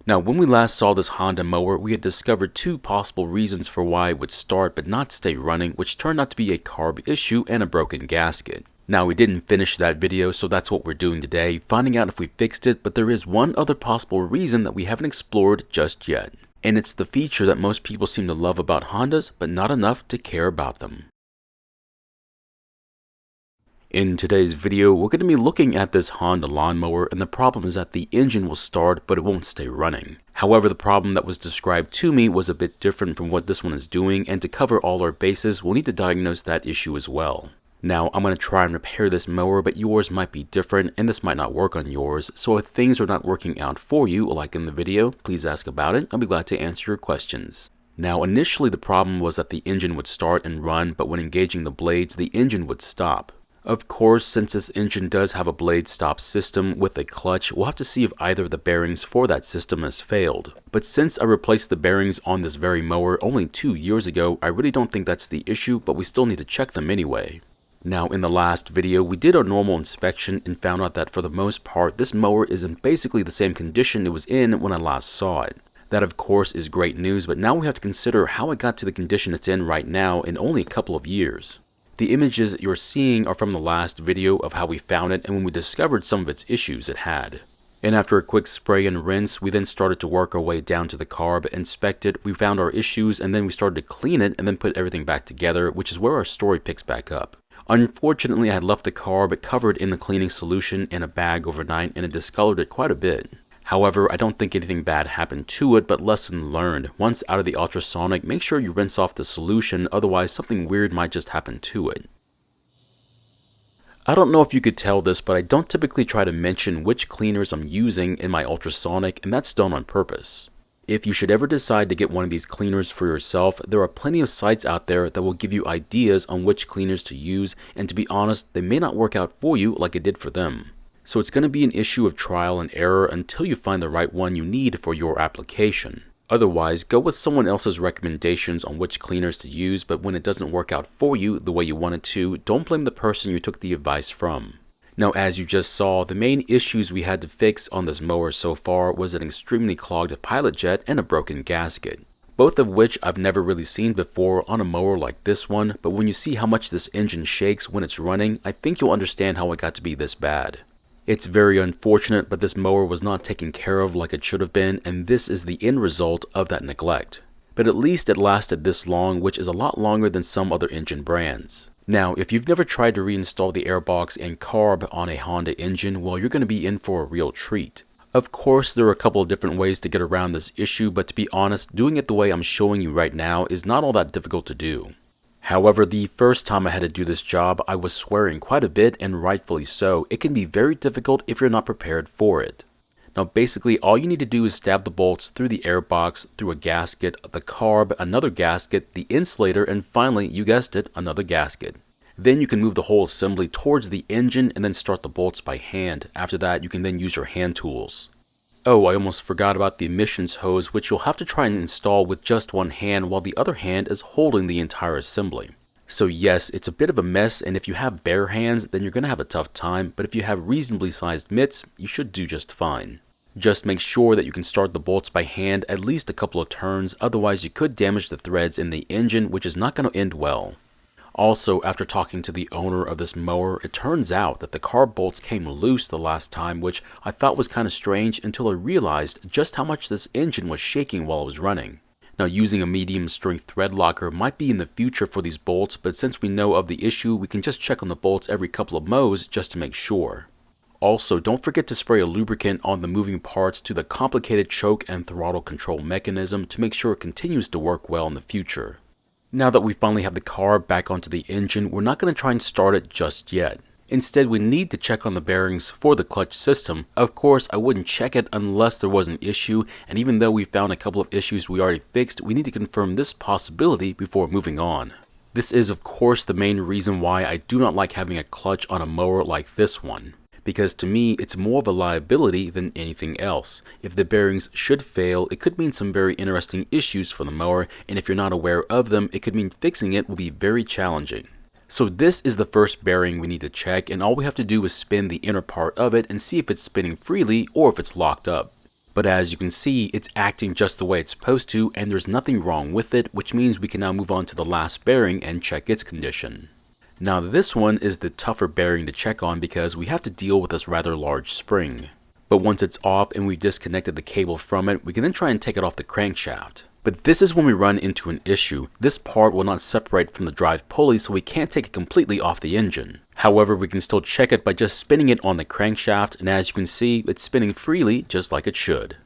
Now, when we last saw this Honda mower, we had discovered two possible reasons for why it would start but not stay running, which turned out to be a carb issue and a broken gasket. Now, we didn't finish that video, so that's what we're doing today, finding out if we fixed it, but there is one other possible reason that we haven't explored just yet. And it's the feature that most people seem to love about Hondas, but not enough to care about them. In today's video, we're going to be looking at this Honda lawnmower, and the problem is that the engine will start, but it won't stay running. However, the problem that was described to me was a bit different from what this one is doing, and to cover all our bases, we'll need to diagnose that issue as well. Now, I'm going to try and repair this mower, but yours might be different, and this might not work on yours, so if things are not working out for you, like in the video, please ask about it. I'll be glad to answer your questions. Now, initially the problem was that the engine would start and run, but when engaging the blades, the engine would stop. Of course, since this engine does have a blade stop system with a clutch, we'll have to see if either of the bearings for that system has failed. But since I replaced the bearings on this very mower only 2 years ago, I really don't think that's the issue, but we still need to check them anyway. Now, in the last video, we did our normal inspection and found out that for the most part, this mower is in basically the same condition it was in when I last saw it. That of course is great news, but now we have to consider how it got to the condition it's in right now in only a couple of years. The images you're seeing are from the last video of how we found it and when we discovered some of its issues it had. And after a quick spray and rinse, we then started to work our way down to the carb, inspect it, we found our issues, and then we started to clean it and then put everything back together, which is where our story picks back up. Unfortunately, I had left the carb covered in the cleaning solution in a bag overnight and it discolored it quite a bit. However, I don't think anything bad happened to it, but lesson learned. Once out of the ultrasonic, make sure you rinse off the solution, otherwise something weird might just happen to it. I don't know if you could tell this, but I don't typically try to mention which cleaners I'm using in my ultrasonic, and that's done on purpose. If you should ever decide to get one of these cleaners for yourself, there are plenty of sites out there that will give you ideas on which cleaners to use, and to be honest, they may not work out for you like it did for them. So it's going to be an issue of trial and error until you find the right one you need for your application. Otherwise, go with someone else's recommendations on which cleaners to use, but when it doesn't work out for you the way you want it to, don't blame the person you took the advice from. Now, as you just saw, the main issues we had to fix on this mower so far was an extremely clogged pilot jet and a broken gasket. Both of which I've never really seen before on a mower like this one, but when you see how much this engine shakes when it's running, I think you'll understand how it got to be this bad. It's very unfortunate, but this mower was not taken care of like it should have been, and this is the end result of that neglect. But at least it lasted this long, which is a lot longer than some other engine brands. Now, if you've never tried to reinstall the airbox and carb on a Honda engine, well, you're going to be in for a real treat. Of course, there are a couple of different ways to get around this issue, but to be honest, doing it the way I'm showing you right now is not all that difficult to do. However, the first time I had to do this job, I was swearing quite a bit, and rightfully so. It can be very difficult if you're not prepared for it. Now basically, all you need to do is stab the bolts through the airbox, through a gasket, the carb, another gasket, the insulator, and finally, you guessed it, another gasket. Then you can move the whole assembly towards the engine and then start the bolts by hand. After that, you can then use your hand tools. Oh, I almost forgot about the emissions hose, which you'll have to try and install with just one hand while the other hand is holding the entire assembly. So yes, it's a bit of a mess, and if you have bare hands, then you're going to have a tough time, but if you have reasonably sized mitts, you should do just fine. Just make sure that you can start the bolts by hand at least a couple of turns, otherwise you could damage the threads in the engine, which is not going to end well. Also, after talking to the owner of this mower, it turns out that the carb bolts came loose the last time, which I thought was kind of strange until I realized just how much this engine was shaking while it was running. Now, using a medium strength thread locker might be in the future for these bolts, but since we know of the issue, we can just check on the bolts every couple of mows just to make sure. Also, don't forget to spray a lubricant on the moving parts to the complicated choke and throttle control mechanism to make sure it continues to work well in the future. Now that we finally have the carb back onto the engine, we're not going to try and start it just yet. Instead, we need to check on the bearings for the clutch system. Of course, I wouldn't check it unless there was an issue, and even though we found a couple of issues we already fixed, we need to confirm this possibility before moving on. This is of course the main reason why I do not like having a clutch on a mower like this one. Because to me, it's more of a liability than anything else. If the bearings should fail, it could mean some very interesting issues for the mower, and if you're not aware of them, it could mean fixing it will be very challenging. So this is the first bearing we need to check, and all we have to do is spin the inner part of it and see if it's spinning freely or if it's locked up. But as you can see, it's acting just the way it's supposed to, and there's nothing wrong with it, which means we can now move on to the last bearing and check its condition. Now this one is the tougher bearing to check on because we have to deal with this rather large spring. But once it's off and we've disconnected the cable from it, we can then try and take it off the crankshaft. But this is when we run into an issue. This part will not separate from the drive pulley, so we can't take it completely off the engine. However, we can still check it by just spinning it on the crankshaft, and as you can see, it's spinning freely just like it should.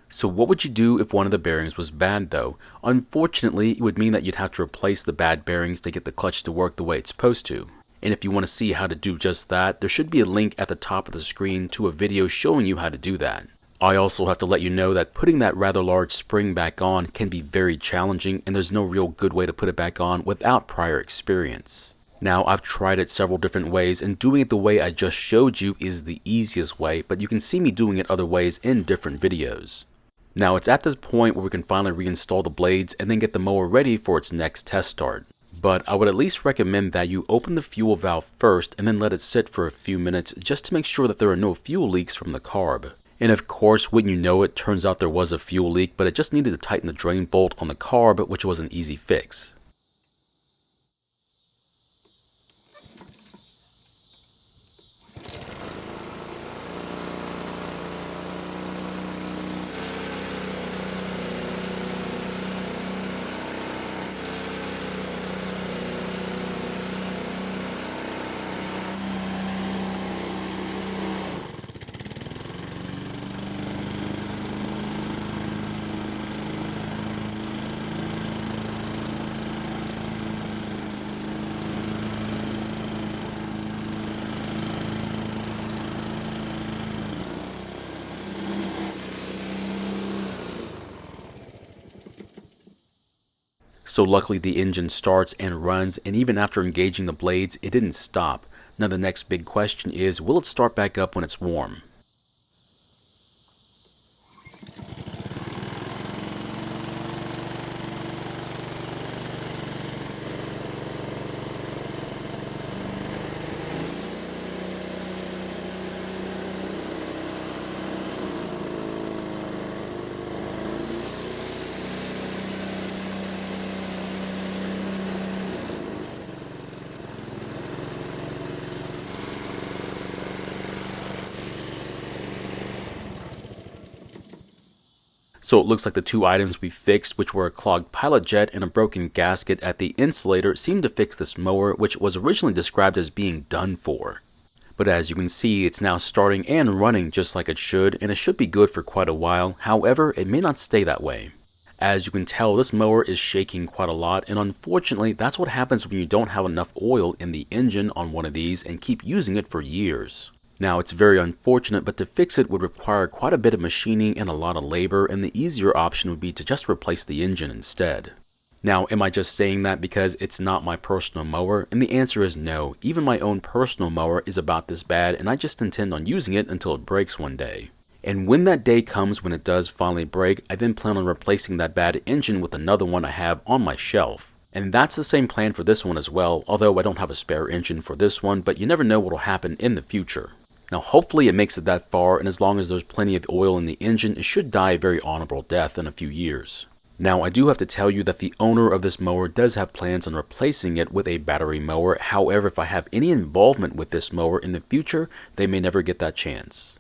So what would you do if one of the bearings was bad though? Unfortunately, it would mean that you'd have to replace the bad bearings to get the clutch to work the way it's supposed to. And if you want to see how to do just that, there should be a link at the top of the screen to a video showing you how to do that. I also have to let you know that putting that rather large spring back on can be very challenging, and there's no real good way to put it back on without prior experience. Now, I've tried it several different ways, and doing it the way I just showed you is the easiest way, but you can see me doing it other ways in different videos. Now, it's at this point where we can finally reinstall the blades and then get the mower ready for its next test start. But I would at least recommend that you open the fuel valve first and then let it sit for a few minutes just to make sure that there are no fuel leaks from the carb. And of course, wouldn't you know it, turns out there was a fuel leak, but it just needed to tighten the drain bolt on the carb, which was an easy fix. So luckily the engine starts and runs, and even after engaging the blades, it didn't stop. Now the next big question is, will it start back up when it's warm? So it looks like the two items we fixed, which were a clogged pilot jet and a broken gasket at the insulator, seemed to fix this mower, which was originally described as being done for. But as you can see, it's now starting and running just like it should, and it should be good for quite a while. However, it may not stay that way. As you can tell, this mower is shaking quite a lot, and unfortunately, that's what happens when you don't have enough oil in the engine on one of these and keep using it for years. Now, it's very unfortunate, but to fix it would require quite a bit of machining and a lot of labor, and the easier option would be to just replace the engine instead. Now, am I just saying that because it's not my personal mower? And the answer is no. Even my own personal mower is about this bad, and I just intend on using it until it breaks one day. And when that day comes when it does finally break, I then plan on replacing that bad engine with another one I have on my shelf. And that's the same plan for this one as well, although I don't have a spare engine for this one, but you never know what will happen in the future. Now hopefully it makes it that far, and as long as there's plenty of oil in the engine, it should die a very honorable death in a few years. Now I do have to tell you that the owner of this mower does have plans on replacing it with a battery mower. However, if I have any involvement with this mower in the future, they may never get that chance.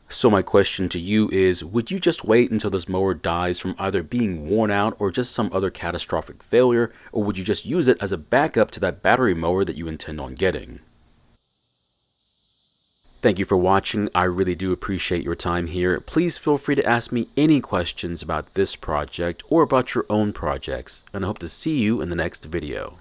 So my question to you is, would you just wait until this mower dies from either being worn out or just some other catastrophic failure, or would you just use it as a backup to that battery mower that you intend on getting? Thank you for watching. I really do appreciate your time here. Please feel free to ask me any questions about this project or about your own projects, and I hope to see you in the next video.